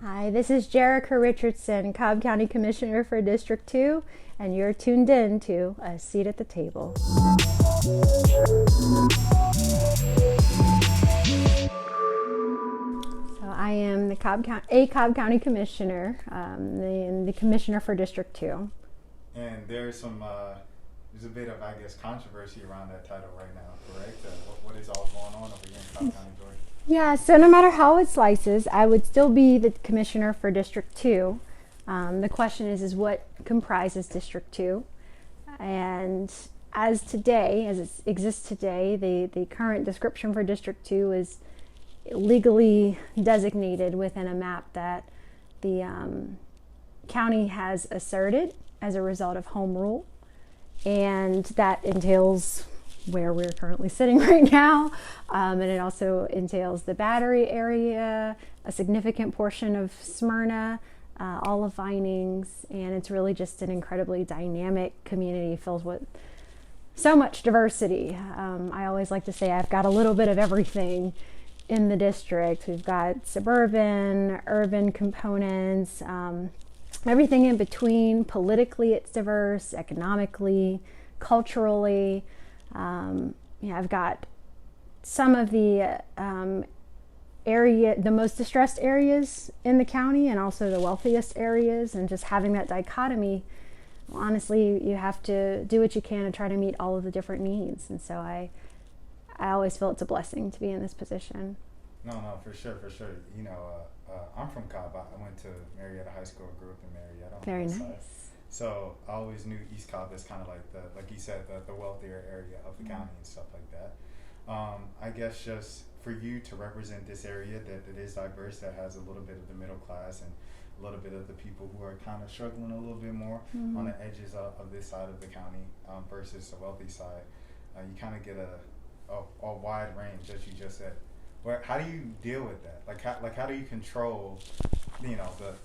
Hi, this is Jerica Richardson, Cobb County Commissioner for District 2, and you're tuned in to A Seat at the Table. So I am the Cobb County Commissioner, the Commissioner for District 2. And there's a bit of, controversy around that title right now, correct? What is all going on over here in Cobb County, Georgia? Yeah, so no matter how it slices, I would still be the Commissioner for District 2. The question is what comprises District 2? And as it exists today, the current description for District 2 is legally designated within a map that the county has asserted as a result of home rule. And that entails where we're currently sitting right now. And it also entails the Battery area, a significant portion of Smyrna, Olive Vinings, and it's really just an incredibly dynamic community filled with so much diversity. I always like to say I've got a little bit of everything in the district. We've got suburban, urban components, everything in between. Politically, it's diverse, economically, culturally. I've got some of the the most distressed areas in the county and also the wealthiest areas, and just having that dichotomy, well, honestly, you have to do what you can to try to meet all of the different needs. And so I always feel it's a blessing to be in this position. No, for sure. I'm from Cobb. I went to Marietta High School, grew up in Marietta. Very nice. So I always knew East Cobb as kind of like you said, the wealthier area of the county and stuff like that. I guess just for you to represent this area that is diverse, that has a little bit of the middle class and a little bit of the people who are kind of struggling a little bit more on the edges of this side of the county versus the wealthy side, you kind of get a wide range, as you just said. How do you deal with that? How do you control,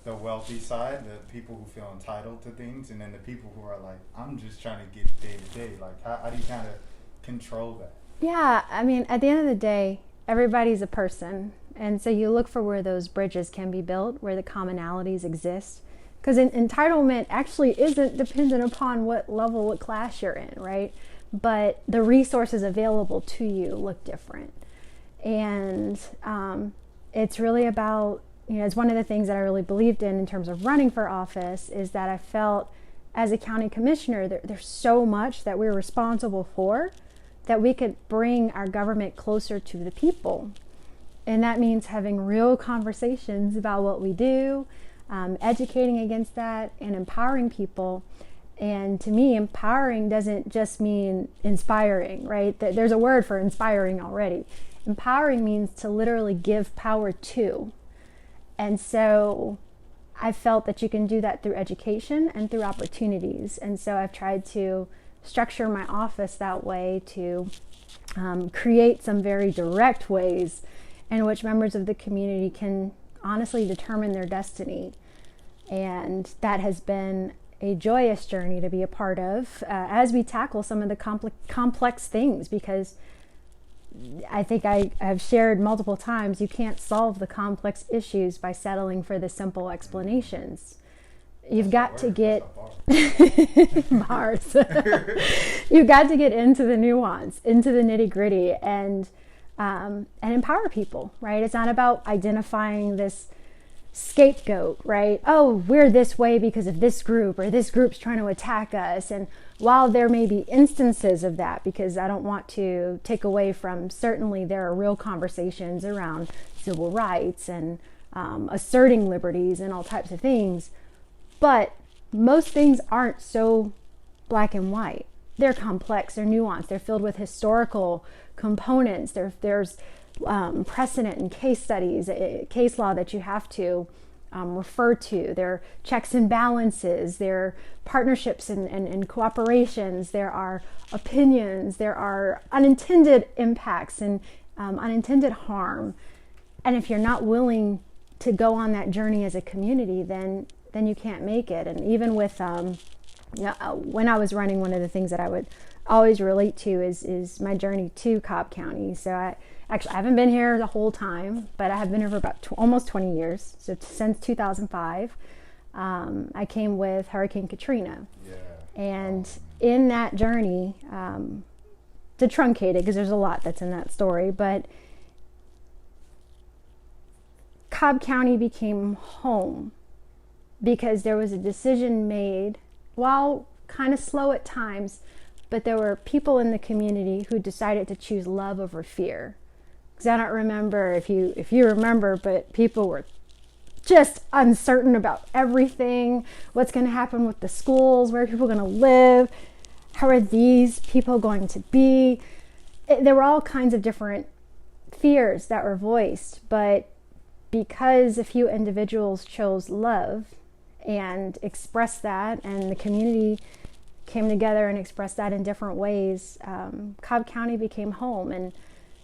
the wealthy side, the people who feel entitled to things, and then the people who are like, I'm just trying to get day to day. How do you kind of control that? Yeah, I mean, at the end of the day, everybody's a person. And so you look for where those bridges can be built, where the commonalities exist. Because entitlement actually isn't dependent upon what level, what class you're in, right? But the resources available to you look different. And it's really about, it's one of the things that I really believed in terms of running for office, is that I felt as a county commissioner, there's so much that we're responsible for that we could bring our government closer to the people. And that means having real conversations about what we do, educating against that, and empowering people. And to me, empowering doesn't just mean inspiring, right? There's a word for inspiring already. Empowering means to literally give power to. And so I felt that you can do that through education and through opportunities. And so I've tried to structure my office that way to create some very direct ways in which members of the community can honestly determine their destiny. And that has been a joyous journey to be a part of as we tackle some of the complex things, because I think I've shared multiple times, you can't solve the complex issues by settling for the simple explanations. You've got to get bars. You've got to get into the nuance, into the nitty gritty, and empower people, right? It's not about identifying this scapegoat, right? Oh, we're this way because of this group, or this group's trying to attack us. And while there may be instances of that, because I don't want to take away from, certainly there are real conversations around civil rights and asserting liberties and all types of things, but most things aren't so black and white. They're complex, they're nuanced, they're filled with historical components. There's precedent and case studies, case law that you have to refer to. There are checks and balances, there are partnerships and cooperations, there are opinions, there are unintended impacts and unintended harm. And if you're not willing to go on that journey as a community, then you can't make it. And even with when I was running, one of the things that I would always relate to is my journey to Cobb County. So Actually, I haven't been here the whole time, but I have been here for about almost 20 years. So since 2005, I came with Hurricane Katrina. Yeah. And in that journey, to truncate it, because there's a lot that's in that story, but Cobb County became home because there was a decision made, while kind of slow at times, but there were people in the community who decided to choose love over fear. Because I don't remember if you remember, but people were just uncertain about everything. What's going to happen with the schools? Where are people going to live? How are these people going to be? There were all kinds of different fears that were voiced, but because a few individuals chose love and expressed that, and the community came together and expressed that in different ways, Cobb County became home. And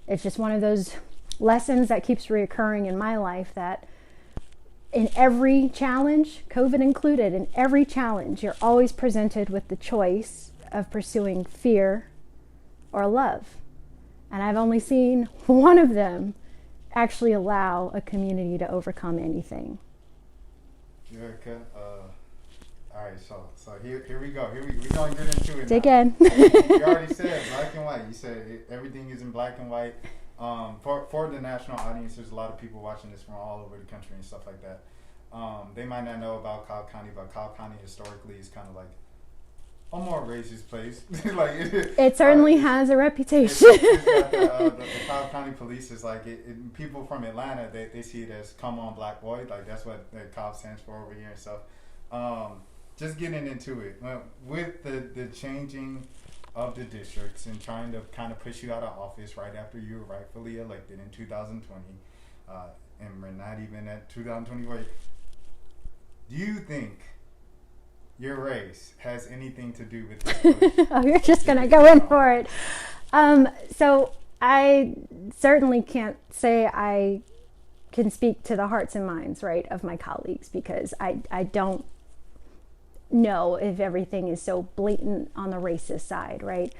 it's just one of those lessons that keeps reoccurring in my life, that in every challenge, COVID included, in every challenge, you're always presented with the choice of pursuing fear or love. And I've only seen one of them actually allow a community to overcome anything. Jerica, all right, so here we go. We're going to get into it. Dig in. You already said black and white. You said everything is in black and white. For the national audience, there's a lot of people watching this from all over the country and stuff like that. They might not know about Cobb County, but Cobb County historically is kind of like a more racist place. It certainly has a reputation. It's got the Cobb County police is like, people from Atlanta, they see it as come on black boy. Like that's what the Cobb stands for over here and stuff. Just getting into it. With the changing of the districts and trying to kind of push you out of office right after you were rightfully elected in 2020, and we're not even at 2024. Do you think your race has anything to do with this? Oh, you're just going to go in for it. So I certainly can't say I can speak to the hearts and minds, right, of my colleagues, because I don't know if everything is so blatant on the racist side, right?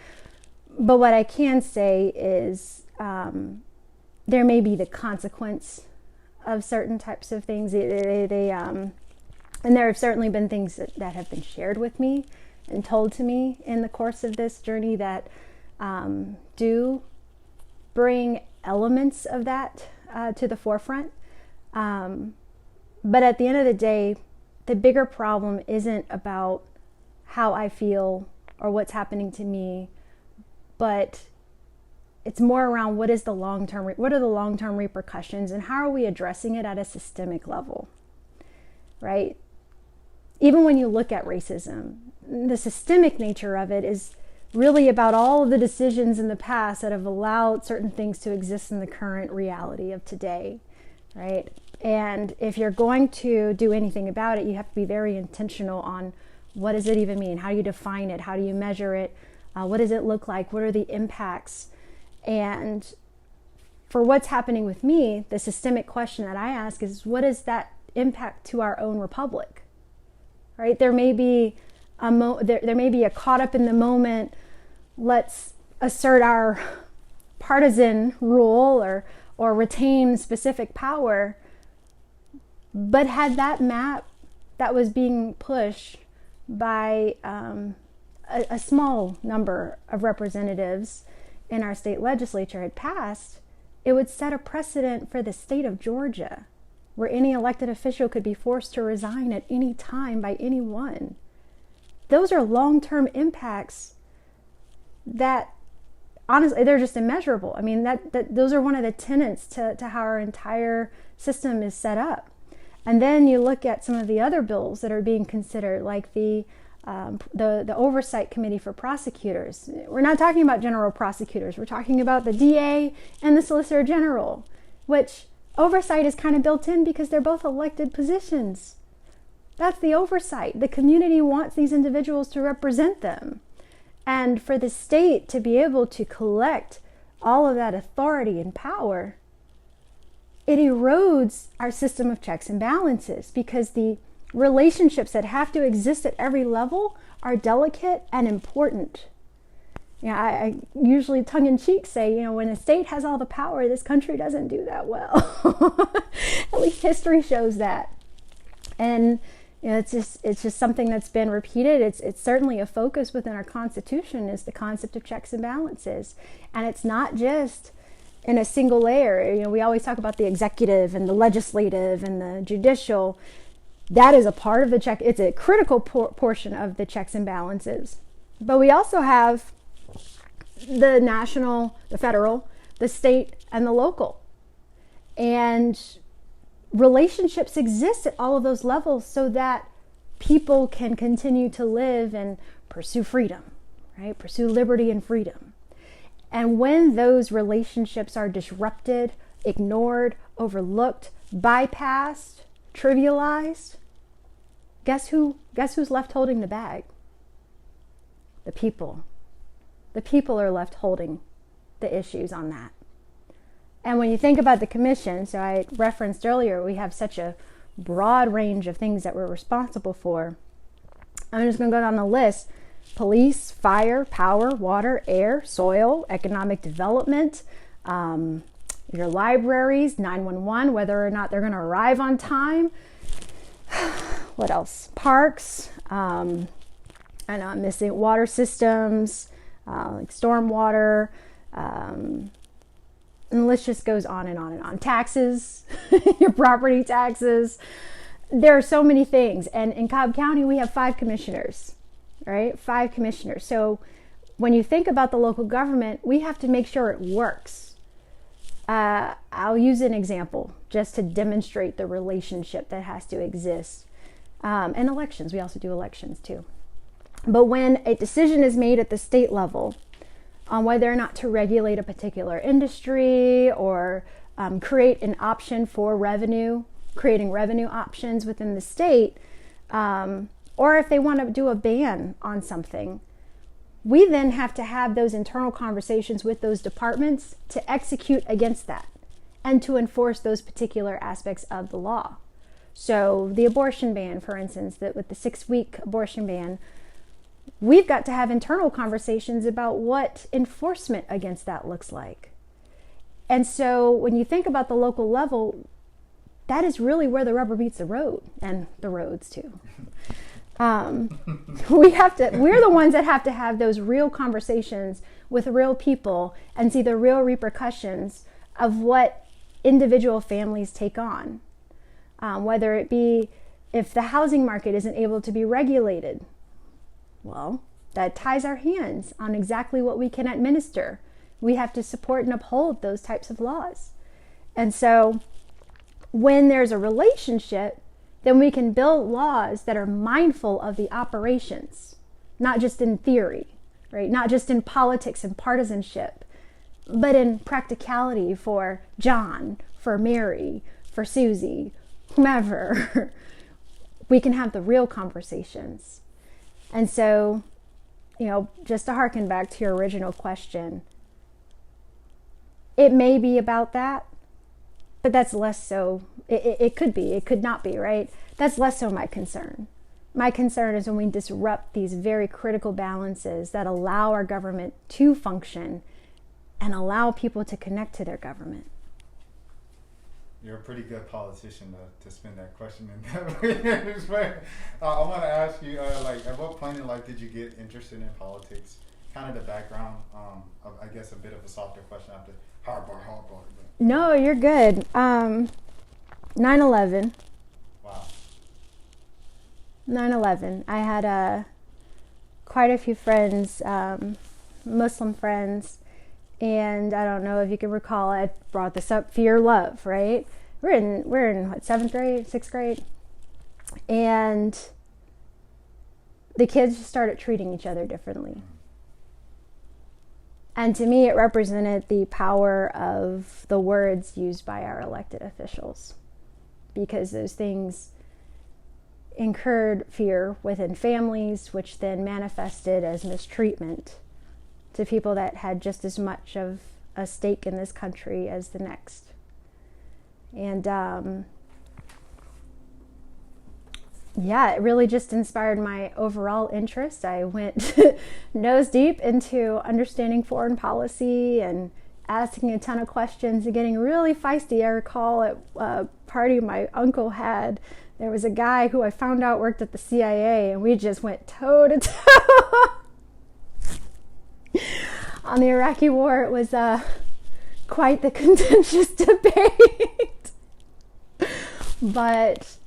But what I can say is there may be the consequence of certain types of things. And there have certainly been things that have been shared with me and told to me in the course of this journey that do bring elements of that to the forefront. But at the end of the day, the bigger problem isn't about how I feel or what's happening to me, but it's more around what are the long-term repercussions, and how are we addressing it at a systemic level, right? Even when you look at racism, the systemic nature of it is really about all of the decisions in the past that have allowed certain things to exist in the current reality of today, right? And if you're going to do anything about it, you have to be very intentional on what does it even mean? How do you define it? How do you measure it? What does it look like? What are the impacts? And for what's happening with me, the systemic question that I ask is, what is that impact to our own republic? Right? There may be there may be a caught up in the moment, let's assert our partisan rule or retain specific power. But had that map that was being pushed by a small number of representatives in our state legislature had passed, it would set a precedent for the state of Georgia, where any elected official could be forced to resign at any time by anyone. Those are long-term impacts that, honestly, they're just immeasurable. I mean, those are one of the tenets to how our entire system is set up. And then you look at some of the other bills that are being considered, like the oversight committee for prosecutors. We're not talking about general prosecutors. We're talking about the DA and the Solicitor General, which oversight is kind of built in because they're both elected positions. That's the oversight. The community wants these individuals to represent them. And for the state to be able to collect all of that authority and power, it erodes our system of checks and balances, because the relationships that have to exist at every level are delicate and important. Yeah, I usually tongue-in-cheek say, when a state has all the power, this country doesn't do that well. At least history shows that. And it's just something that's been repeated. It's certainly a focus within our Constitution, is the concept of checks and balances. And it's not just in a single layer. We always talk about the executive and the legislative and the judicial. That is a part of the check. It's a critical portion of the checks and balances. But we also have the national, the federal, the state, and the local. And relationships exist at all of those levels so that people can continue to live and pursue freedom, right? Pursue liberty and freedom. And when those relationships are disrupted, ignored, overlooked, bypassed, trivialized, guess who's left holding the bag? The people. The people are left holding the issues on that. And when you think about the commission, so I referenced earlier, we have such a broad range of things that we're responsible for. I'm just going to go down the list. Police, fire, power, water, air, soil, economic development, your libraries, 911, whether or not they're going to arrive on time. What else? Parks. I know I'm missing water systems, like stormwater, and the list just goes on and on and on. Taxes, your property taxes. There are so many things. And in Cobb County, we have 5 commissioners, right? 5 commissioners. So when you think about the local government, we have to make sure it works. I'll use an example just to demonstrate the relationship that has to exist. And elections, we also do elections too. But when a decision is made at the state level on whether or not to regulate a particular industry or create an option for revenue, creating revenue options within the state, or if they want to do a ban on something, we then have to have those internal conversations with those departments to execute against that and to enforce those particular aspects of the law. So the abortion ban, for instance, that with the 6-week abortion ban, we've got to have internal conversations about what enforcement against that looks like. And so when you think about the local level, that is really where the rubber meets the road, and the roads too. We're the ones that have to have those real conversations with real people and see the real repercussions of what individual families take on. Whether it be if the housing market isn't able to be regulated, well, that ties our hands on exactly what we can administer. We have to support and uphold those types of laws. And so when there's a relationship, then we can build laws that are mindful of the operations, not just in theory, right? Not just in politics and partisanship, but in practicality for John, for Mary, for Susie, whomever. We can have the real conversations. And so, just to harken back to your original question, it may be about that, but that's less so. It could be, it could not be, right? That's less so my concern. My concern is when we disrupt these very critical balances that allow our government to function and allow people to connect to their government. You're a pretty good politician to spin that question in that way. I want to ask you, at what point in life did you get interested in politics? Kind of the background. I guess a bit of a softer question after hardball. No, you're good. 9/11. Wow. 9/11. I had quite a few friends, Muslim friends, and I don't know if you can recall, I brought this up, fear, love, right? We're in what, 7th grade, 6th grade? And the kids just started treating each other differently. And to me, it represented the power of the words used by our elected officials, because those things incurred fear within families, which then manifested as mistreatment to people that had just as much of a stake in this country as the next. And yeah, it really just inspired my overall interest. I went nose deep into understanding foreign policy and asking a ton of questions and getting really feisty. I recall at a party my uncle had, there was a guy who I found out worked at the CIA, and we just went toe to toe on the Iraqi war. It was quite the contentious debate. But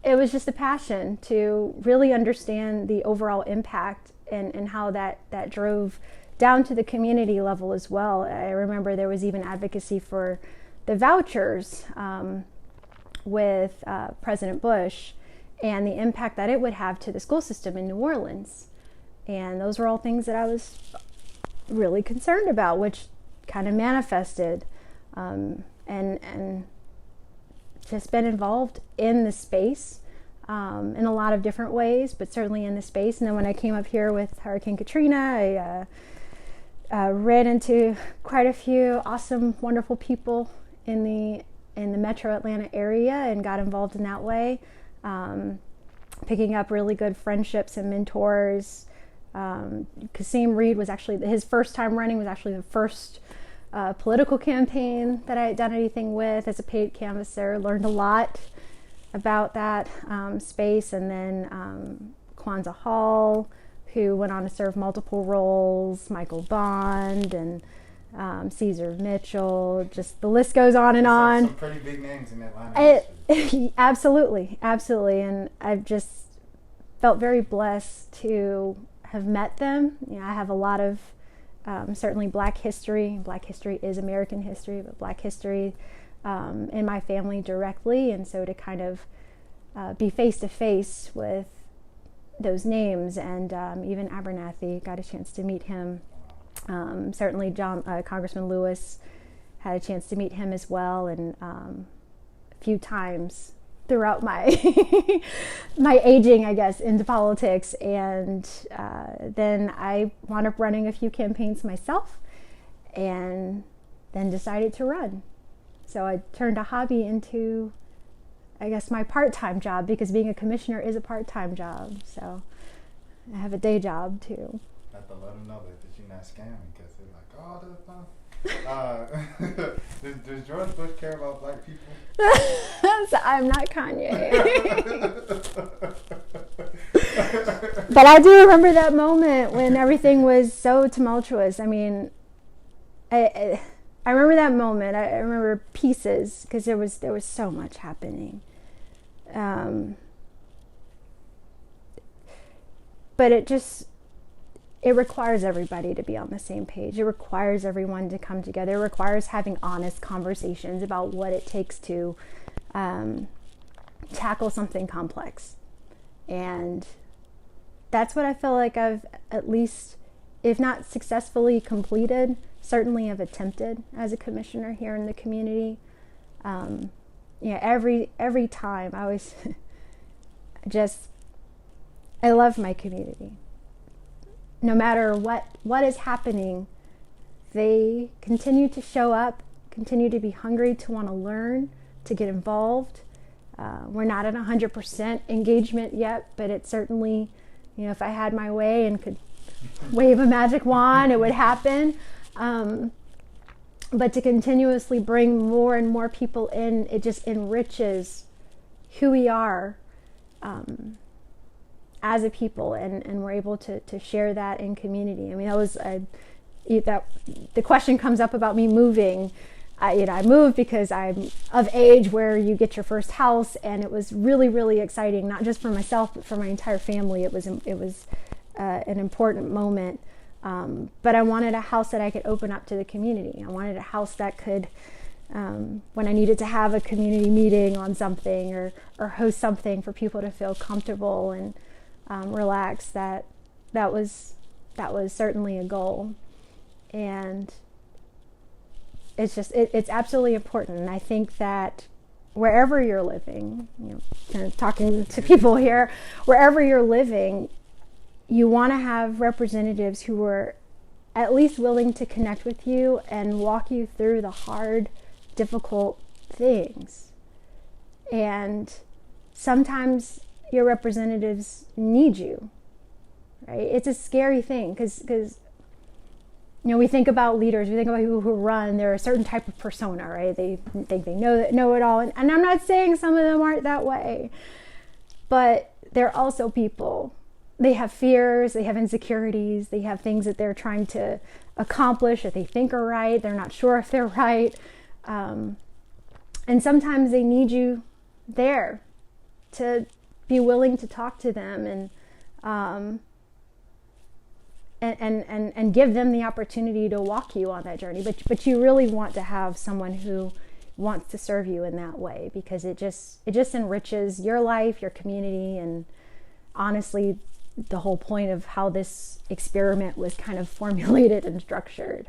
it was just a passion to really understand the overall impact and how that drove down to the community level as well. I remember there was even advocacy for the vouchers with President Bush and the impact that it would have to the school system in New Orleans. And those were all things that I was really concerned about, which kind of manifested and just been involved in the space in a lot of different ways, but certainly in the space. And then when I came up here with Hurricane Katrina, I ran into quite a few awesome, wonderful people in the metro Atlanta area and got involved in that way, picking up really good friendships and mentors. Kasim Reed was actually, his first time running was actually the first political campaign that I had done anything with as a paid canvasser. Learned a lot about that space. And then Kwanzaa Hall, who went on to serve multiple roles, Michael Bond and Caesar Mitchell, just the list goes on and on. Some pretty big names in Atlanta. Absolutely. And I've just felt very blessed to have met them. You know, I have a lot of certainly Black history. Black history is American history, but Black history in my family directly. And so to kind of be face to face with those names, and even Abernathy, got a chance to meet him. Certainly Congressman Lewis, had a chance to meet him as well, and a few times throughout my my aging, I guess, into politics. And then I wound up running a few campaigns myself, and then decided to run. So I turned a hobby into, I guess, my part-time job, because being a commissioner is a part-time job. So I have a day job too. I have to let them know that you're not scamming, because they're like, oh, that's fun. Does George Bush care about Black people? So I'm not Kanye. But I do remember that moment when everything was so tumultuous. I mean, I remember that moment. I remember pieces, because there was so much happening. But it requires everybody to be on the same page. It requires everyone to come together. It requires having honest conversations about what it takes to tackle something complex. And that's what I feel like I've, at least, if not successfully completed, certainly have attempted as a commissioner here in the community. Every time I always I love my community. No matter what is happening, they continue to show up, continue to be hungry to want to learn, to get involved. We're not at 100% engagement yet, but it's certainly, if I had my way and could wave a magic wand, it would happen. But to continuously bring more and more people in, it just enriches who we are as a people, and we're able to share that in community. I mean, that was the question comes up about me moving. I moved because I'm of age where you get your first house, and it was really, really exciting, not just for myself, but for my entire family. It was an important moment. But I wanted a house that I could open up to the community. I wanted a house that could, when I needed to have a community meeting on something or host something, for people to feel comfortable and relaxed. That was certainly a goal. And it's absolutely important. And I think that wherever you're living, kind of talking to people here, wherever you're living, you want to have representatives who are at least willing to connect with you and walk you through the hard, difficult things. And sometimes your representatives need you, right? It's a scary thing because we think about leaders, we think about people who run. They're a certain type of persona, right? They think they know it all, and I'm not saying some of them aren't that way, but they're also people. They have fears, they have insecurities, they have things that they're trying to accomplish that they think are right. They're not sure if they're right, and sometimes they need you there to be willing to talk to them and give them the opportunity to walk you on that journey. But you really want to have someone who wants to serve you in that way, because it just enriches your life, your community, and honestly, the whole point of how this experiment was kind of formulated and structured.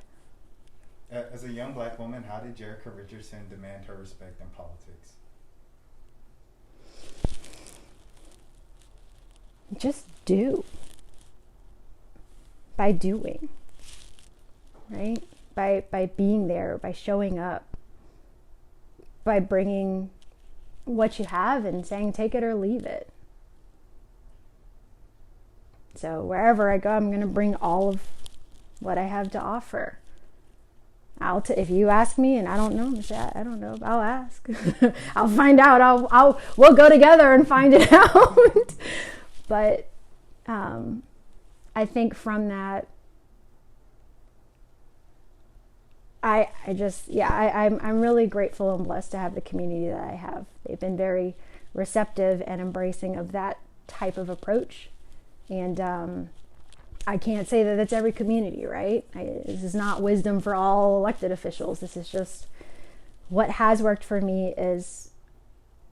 As a young Black woman, how did Jerica Richardson demand her respect in politics? Just do. By doing, right? By being there, by showing up, by bringing what you have and saying, take it or leave it. So wherever I go, I'm going to bring all of what I have to offer. If you ask me and I don't know, I don't know, I'll ask. I'll find out. We'll go together and find it out. But I think from that, I'm really grateful and blessed to have the community that I have. They've been very receptive and embracing of that type of approach. And I can't say that it's every community, right? This is not wisdom for all elected officials. This is just what has worked for me. Is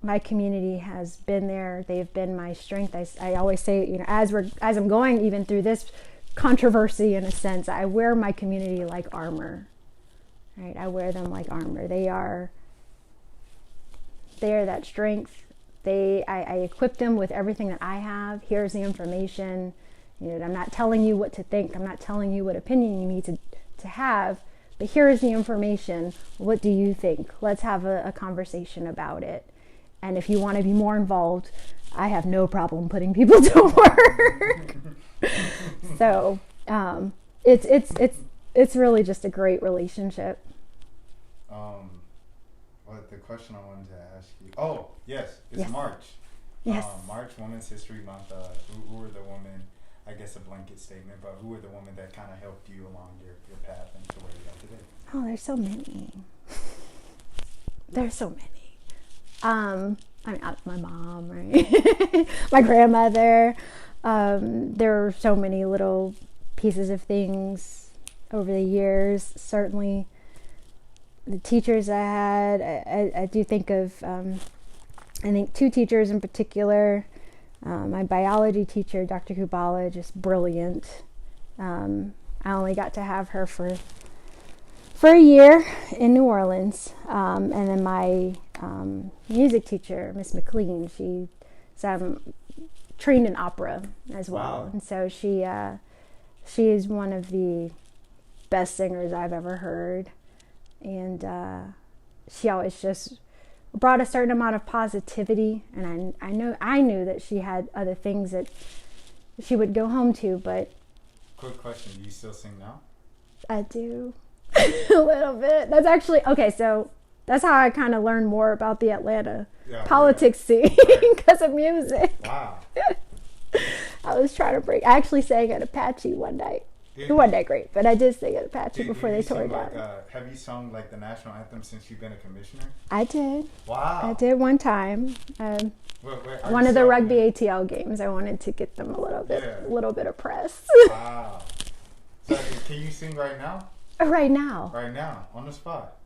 my community has been there. They've been my strength. I always say, as I'm going even through this controversy, in a sense, I wear my community like armor, right? I wear them like armor. They are that strength. I equip them with everything that I have. Here's the information. I'm not telling you what to think. I'm not telling you what opinion you need to have, but here is the information. What do you think? Let's have a conversation about it. And if you want to be more involved, I have no problem putting people to work. So it's really just a great relationship. What the question I wanted to ask you? Oh, yes, it's yes. March. Yes. March, Women's History Month. Who were the women? I guess a blanket statement, but who were the women that kind of helped you along your path and to where you are today? Oh, there's so many. There's so many. My mom, right? My grandmother. There are so many little pieces of things over the years. Certainly, the teachers I had. I do think of. I think two teachers in particular. My biology teacher, Dr. Kubala, just brilliant. I only got to have her for a year in New Orleans. And then my music teacher, Miss McLean, she's trained in opera as well. Wow. And so she is one of the best singers I've ever heard. And she always just brought a certain amount of positivity, and I knew that she had other things that she would go home to. But quick question, do you still sing now? I do. A little bit. That's actually okay. So that's how I kind of learned more about the Atlanta politics scene, because of music. Wow. I was trying to I actually sang at Apache one night. It wasn't that great, but I did sing at Apache before they tore it down. Have you sung like the national anthem since you've been a commissioner? I did. Wow. I did one time. One of the rugby ATL games. I wanted to get them a little bit of press. Wow. So can you sing right now? Right now. Right now, on the spot.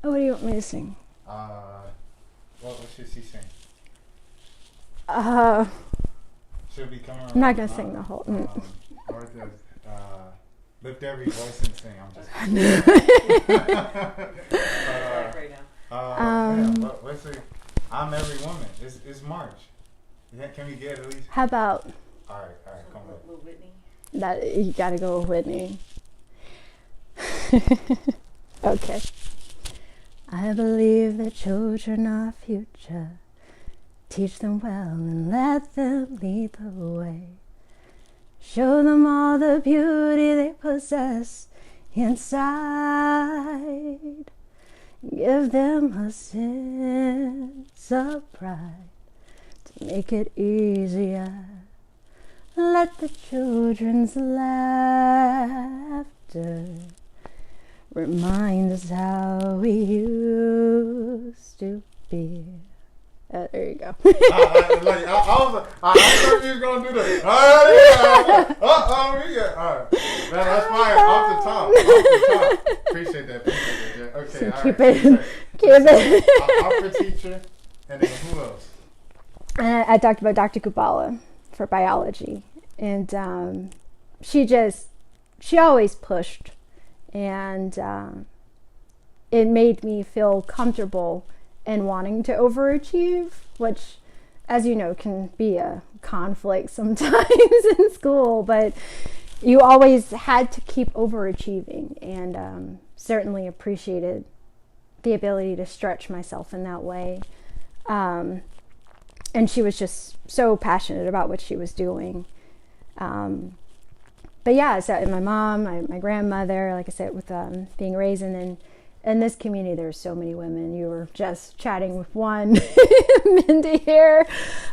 Oh, what do you want me to sing? What should she sing? Should we come around? I'm not gonna sing the whole. Or lift every voice and sing. I'm just right now. Let's see. I'm every woman. It's March. Yeah, can we get at least? How about? All right. Come with Whitney. That you gotta go with Whitney. Okay. I believe that children are future. Teach them well and let them lead the way. Show them all the beauty they possess inside. Give them a sense of pride to make it easier. Let the children's laughter remind us how we used to be. There you go. I thought you was gonna do that. All right. That's fine. Off the top. Appreciate that. Okay. So all keep right. it. Opera teacher, and then who else? I talked about Dr. Kupala for biology, and she always pushed, and it made me feel comfortable and wanting to overachieve, which, as you know, can be a conflict sometimes in school, but you always had to keep overachieving, and certainly appreciated the ability to stretch myself in that way. And she was just so passionate about what she was doing. But yeah, so my mom, my grandmother, like I said, with being raised in this community, there's so many women. You were just chatting with one, Mindy here,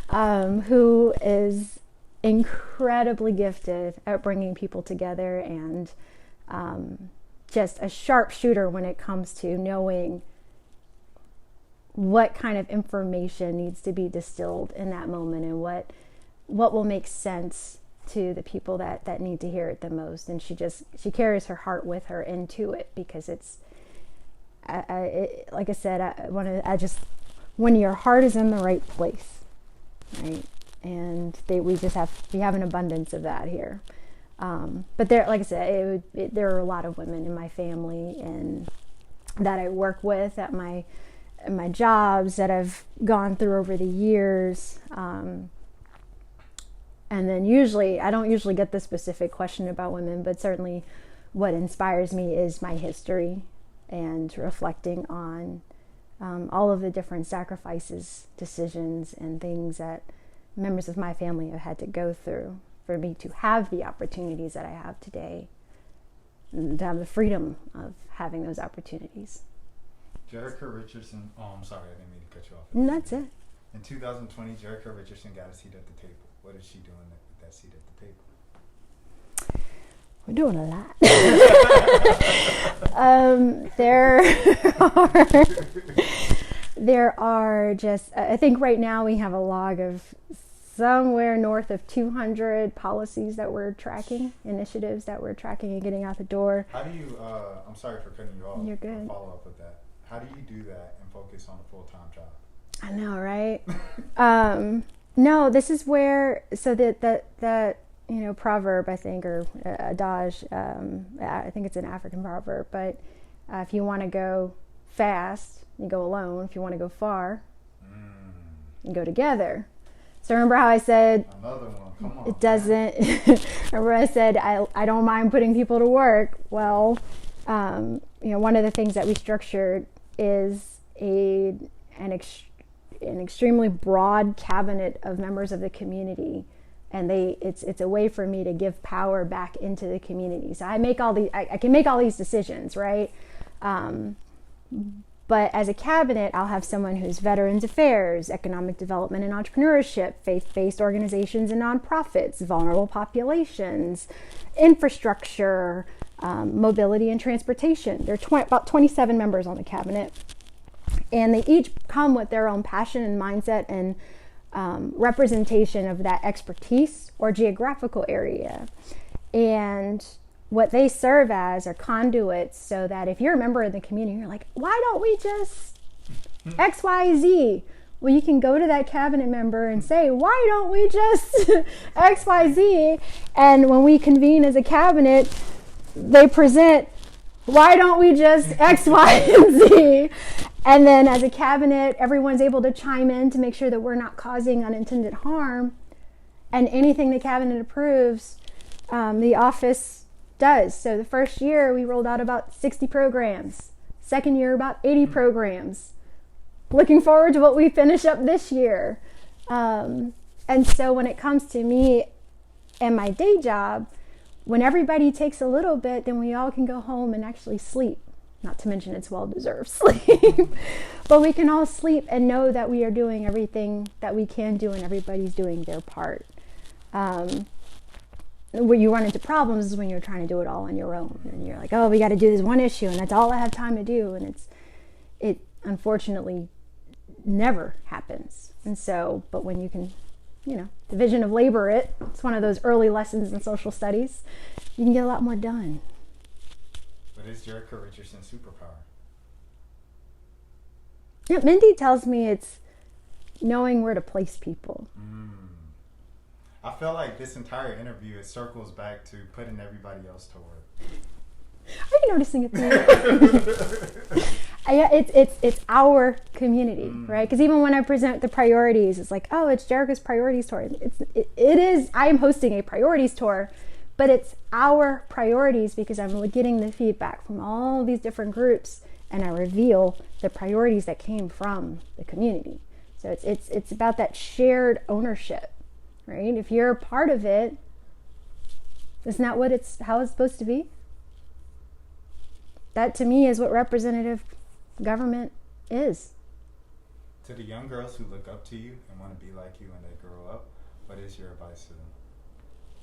who is incredibly gifted at bringing people together, and just a sharpshooter when it comes to knowing what kind of information needs to be distilled in that moment, and what will make sense to the people that need to hear it the most. And she carries her heart with her into it, because it's, like I said, when your heart is in the right place, right? And we have an abundance of that here. But there, like I said, there are a lot of women in my family and that I work with at my jobs that I've gone through over the years. And then I don't usually get the specific question about women, but certainly what inspires me is my history, and reflecting on all of the different sacrifices, decisions, and things that members of my family have had to go through for me to have the opportunities that I have today, and to have the freedom of having those opportunities. Jerica Richardson, I'm sorry, I didn't mean to cut you off. And that's it. In 2020, Jerica Richardson got a seat at the table. What is she doing with that seat at the table? We're doing a lot. There are just, I think right now we have a log of somewhere north of 200 policies that we're tracking, initiatives that we're tracking and getting out the door. How do you, I'm sorry for cutting you off. You're good. Follow up with that. How do you do that and focus on a full-time job? I know, right? No, this is where, so that proverb, I think, or adage, I think it's an African proverb, but if you want to go fast, you go alone. If you want to go far, you go together. So remember how I said, another one, come on, it doesn't, remember I said, I don't mind putting people to work. Well, one of the things that we structured is an extremely broad cabinet of members of the community, and it's a way for me to give power back into the community. So I can make all these decisions, right? But as a cabinet, I'll have someone who's Veterans Affairs, Economic Development and Entrepreneurship, faith-based organizations and nonprofits, vulnerable populations, infrastructure, mobility and transportation. There are about 27 members on the cabinet, and they each come with their own passion and mindset and representation of that expertise or geographical area. And what they serve as are conduits, so that if you're a member of the community, you're like, why don't we just X, Y, Z? Well, you can go to that cabinet member and say, why don't we just X, Y, Z? And when we convene as a cabinet, they present, why don't we just X, Y, and Z? And then as a cabinet, everyone's able to chime in to make sure that we're not causing unintended harm. And anything the cabinet approves, the office does. So the first year we rolled out about 60 programs. Second year, about 80 programs. Looking forward to what we finish up this year. And so when it comes to me and my day job, when everybody takes a little bit, then we all can go home and actually sleep. Not to mention it's well-deserved sleep. But we can all sleep and know that we are doing everything that we can do and everybody's doing their part. Where you run into problems is when you're trying to do it all on your own. And you're like, oh, we got to do this one issue and that's all I have time to do. And it unfortunately never happens. And so, but when you can, division of labor it's one of those early lessons in social studies, you can get a lot more done. What is Jerica Richardson's superpower? Yeah, Mindy tells me it's knowing where to place people. I feel like this entire interview, it circles back to putting everybody else to work. Are you noticing it? Yeah, it's our community, right? Because even when I present the priorities, it's like, oh, it's Jerica's priorities tour. It is. I am hosting a priorities tour, but it's our priorities because I'm getting the feedback from all these different groups, and I reveal the priorities that came from the community. So it's about that shared ownership, right? If you're a part of it, isn't that how it's supposed to be? That to me is what representative government is. To the young girls who look up to you and want to be like you when they grow up, what is your advice to them?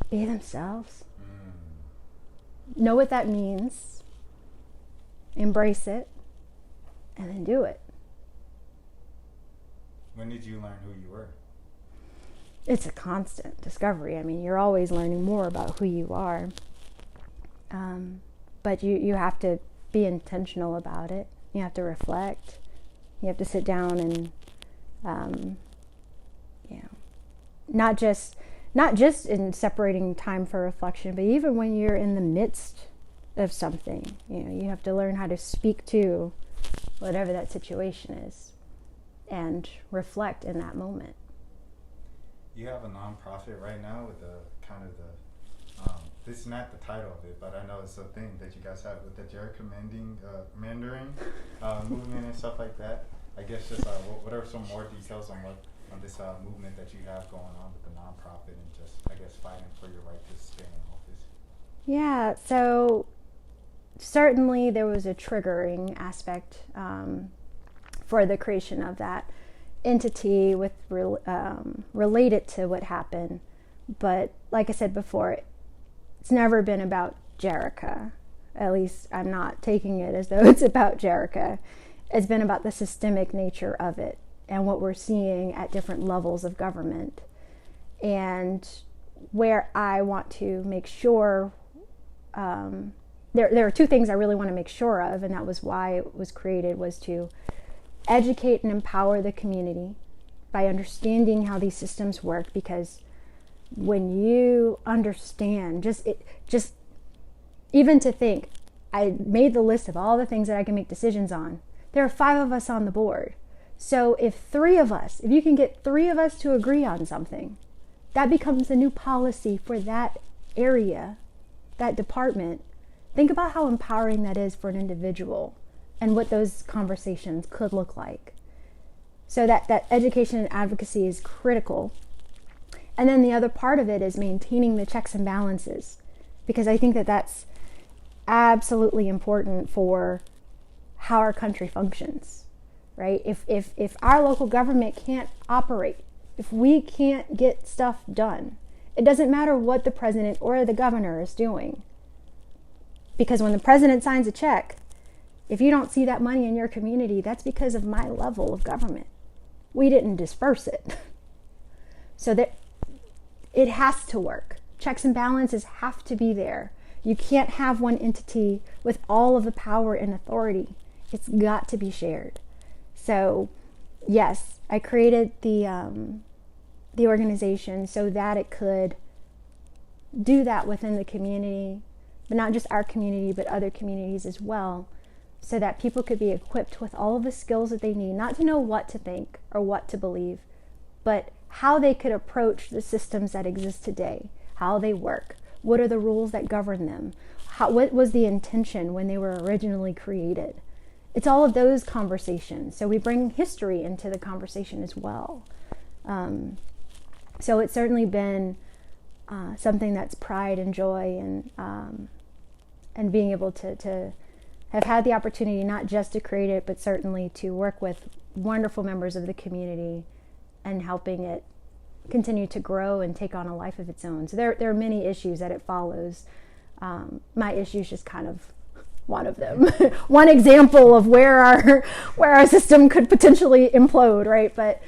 Be themselves. Know what that means. Embrace it. And then do it. When did you learn who you were? It's a constant discovery. I mean, you're always learning more about who you are. But you have to be intentional about it. You have to reflect. You have to sit down and, not just in separating time for reflection, but even when you're in the midst of something, you have to learn how to speak to whatever that situation is and reflect in that moment. You have a nonprofit right now with this is not the title of it, but I know it's a thing that you guys have with the Jerica Mandarin movement and stuff like that. I guess just what are some more details on this movement that you have going on with the nonprofit and just, I guess, fighting for your right to stay in office? Yeah, so certainly there was a triggering aspect for the creation of that entity with related to what happened. But like I said before, it's never been about Jerica. At least I'm not taking it as though it's about Jerica. It's been about the systemic nature of it and what we're seeing at different levels of government. And where I want to make sure, there are two things I really want to make sure of, and that was why it was created, was to educate and empower the community by understanding how these systems work. Because when you understand, just even to think, I made the list of all the things that I can make decisions on. There are 5 of us on the board. So if you can get 3 of us to agree on something, that becomes a new policy for that area, that department. Think about how empowering that is for an individual and what those conversations could look like. So that education and advocacy is critical. And then the other part of it is maintaining the checks and balances, because I think that that's absolutely important for how our country functions, right? If our local government can't operate, if we can't get stuff done, it doesn't matter what the president or the governor is doing. Because when the president signs a check, if you don't see that money in your community, that's because of my level of government. We didn't disperse it. So that it has to work. Checks and balances have to be there. You can't have one entity with all of the power and authority. It's got to be shared. So, yes, I created the organization so that it could do that within the community, but not just our community, but other communities as well, so that people could be equipped with all of the skills that they need, not to know what to think or what to believe, but how they could approach the systems that exist today, how they work, what are the rules that govern them, what was the intention when they were originally created. It's all of those conversations. So we bring history into the conversation as well. So it's certainly been something that's pride and joy, and being able to have had the opportunity not just to create it, but certainly to work with wonderful members of the community and helping it continue to grow and take on a life of its own. So there are many issues that it follows. My issue is just kind of one of them, one example of where our system could potentially implode, right? But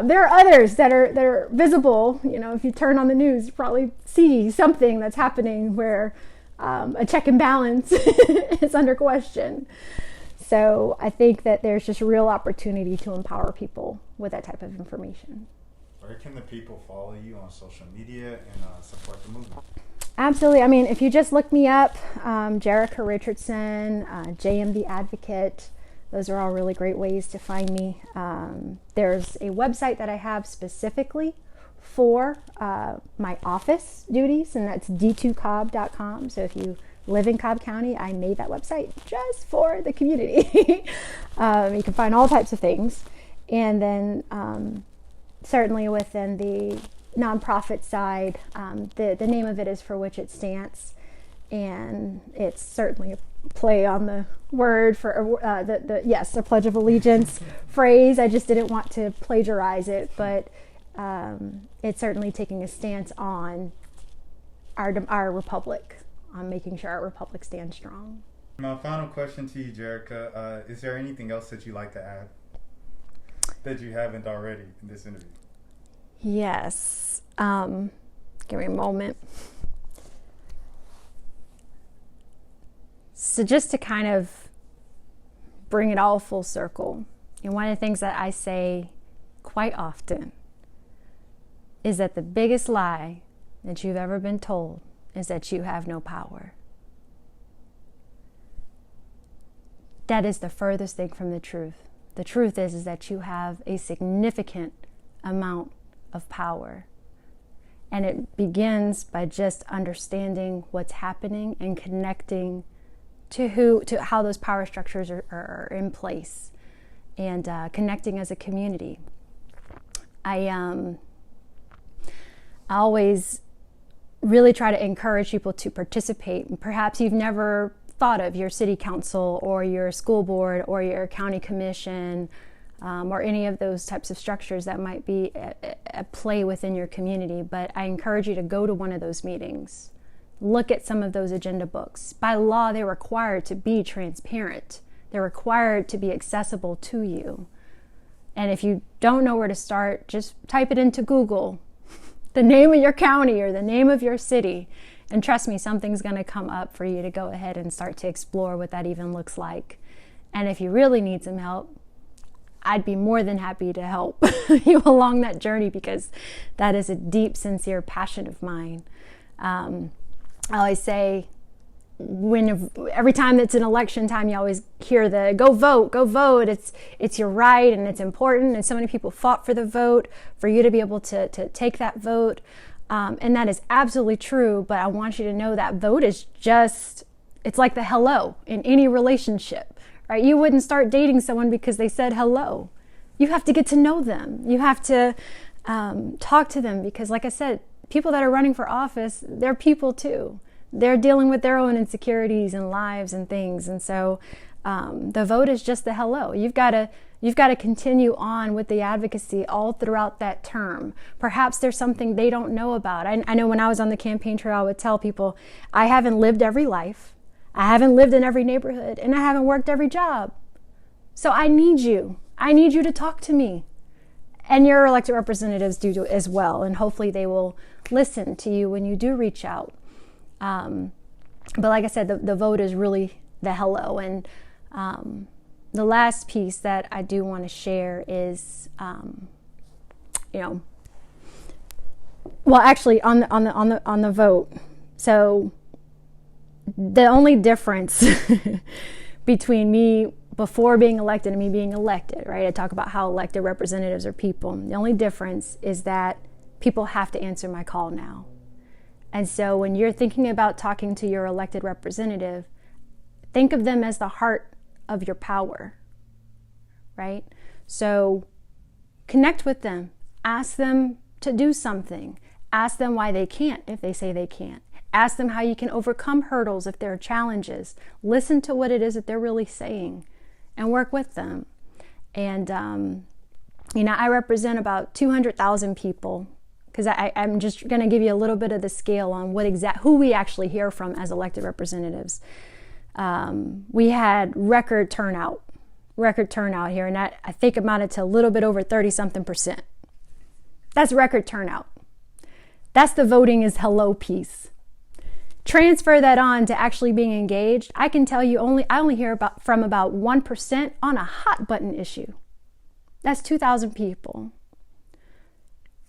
there are others that are visible. You know, if you turn on the news, you probably see something that's happening where a check and balance is under question. So I think that there's just real opportunity to empower people with that type of information. Where can the people follow you on social media and support the movement? Absolutely. I mean, if you just look me up, Jerica Richardson, JMD Advocate, those are all really great ways to find me. There's a website that I have specifically for my office duties, and that's d2cobb.com. So if you live in Cobb County, I made that website just for the community. You can find all types of things. And then certainly within the nonprofit side, the name of it is For Which It Stands, and it's certainly a play on the word for the Pledge of Allegiance phrase. I just didn't want to plagiarize it, but it's certainly taking a stance on our republic, on making sure our republic stands strong. My final question to you, Jerica, is there anything else that you'd like to add that you haven't already in this interview? Yes. Give me a moment. So just to kind of bring it all full circle, and one of the things that I say quite often is that the biggest lie that you've ever been told is that you have no power. That is the furthest thing from the truth. The truth is that you have a significant amount of power. And it begins by just understanding what's happening and connecting to how those power structures are in place, and connecting as a community. I always really try to encourage people to participate. Perhaps you've never thought of your city council or your school board or your county commission, or any of those types of structures that might be at play within your community. But I encourage you to go to one of those meetings. Look at some of those agenda books. By law, they're required to be transparent. They're required to be accessible to you. And if you don't know where to start, just type it into Google, the name of your county or the name of your city. And trust me, something's going to come up for you to go ahead and start to explore what that even looks like. And if you really need some help, I'd be more than happy to help you along that journey, because that is a deep, sincere passion of mine. I always say, every time it's an election time, you always hear the go vote. It's your right and it's important. And so many people fought for the vote, for you to be able to take that vote. And that is absolutely true. But I want you to know that vote is it's like the hello in any relationship, right? You wouldn't start dating someone because they said hello. You have to get to know them. You have to talk to them, because like I said, people that are running for office, they're people too. They're dealing with their own insecurities and lives and things. And so the vote is just the hello. You've got to continue on with the advocacy all throughout that term. Perhaps there's something they don't know about. I know when I was on the campaign trail, I would tell people, I haven't lived every life. I haven't lived in every neighborhood, and I haven't worked every job. So I need you. I need you to talk to me. And your elected representatives do as well. And hopefully they will listen to you when you do reach out. But like I said, the vote is really the hello. And the last piece that I do want to share is, well, actually on the vote. So the only difference between me before being elected and me being elected, right? I talk about how elected representatives are people. The only difference is that people have to answer my call now. And so when you're thinking about talking to your elected representative, think of them as the heart of your power, right? So connect with them, Ask them to do something. Ask them why they can't if they say they can't. Ask them how you can overcome hurdles if there are challenges. Listen to what it is that they're really saying and work with them. And, I represent about 200,000 people, because I'm just going to give you a little bit of the scale on who we actually hear from as elected representatives. We had record turnout here, and that I think amounted to a little bit over 30-something%. That's record turnout. That's the voting is hello piece. Transfer that on to actually being engaged. I can tell you I only hear from about 1% on a hot button issue. That's 2,000 people.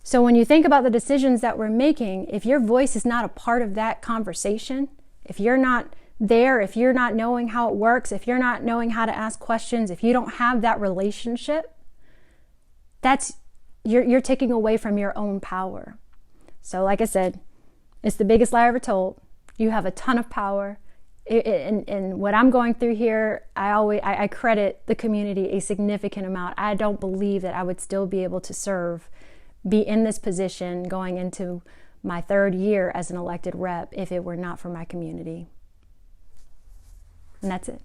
So when you think about the decisions that we're making, if your voice is not a part of that conversation, if you're not there, if you're not knowing how it works, if you're not knowing how to ask questions, if you don't have that relationship, you're taking away from your own power. So like I said, it's the biggest lie ever told. You have a ton of power. And what I'm going through here, I credit the community a significant amount. I don't believe that I would still be able to be in this position going into my 3rd year as an elected rep if it were not for my community. And that's it.